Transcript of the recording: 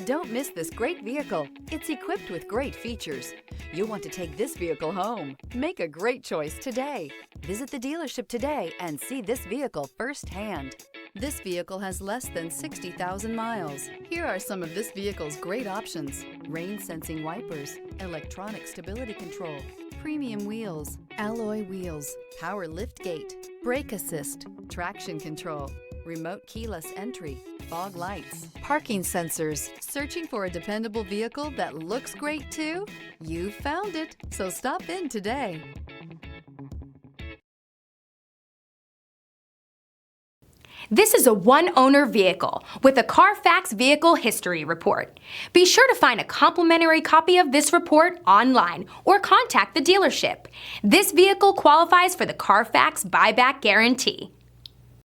Don't miss this great vehicle. It's equipped with great features. You'll want to take this vehicle home. Make a great choice today. Visit the dealership today and see this vehicle firsthand. This vehicle has less than 60,000 miles. Here are some of this vehicle's great options: rain-sensing wipers, electronic stability control, premium wheels, alloy wheels, power liftgate, brake assist, traction control, remote keyless entry, fog lights, parking sensors. Searching for a dependable vehicle that looks great too? You found it, so stop in today. This is a one-owner vehicle with a CARFAX Vehicle History Report. Be sure to find a complimentary copy of this report online or contact the dealership. This vehicle qualifies for the CARFAX Buyback Guarantee.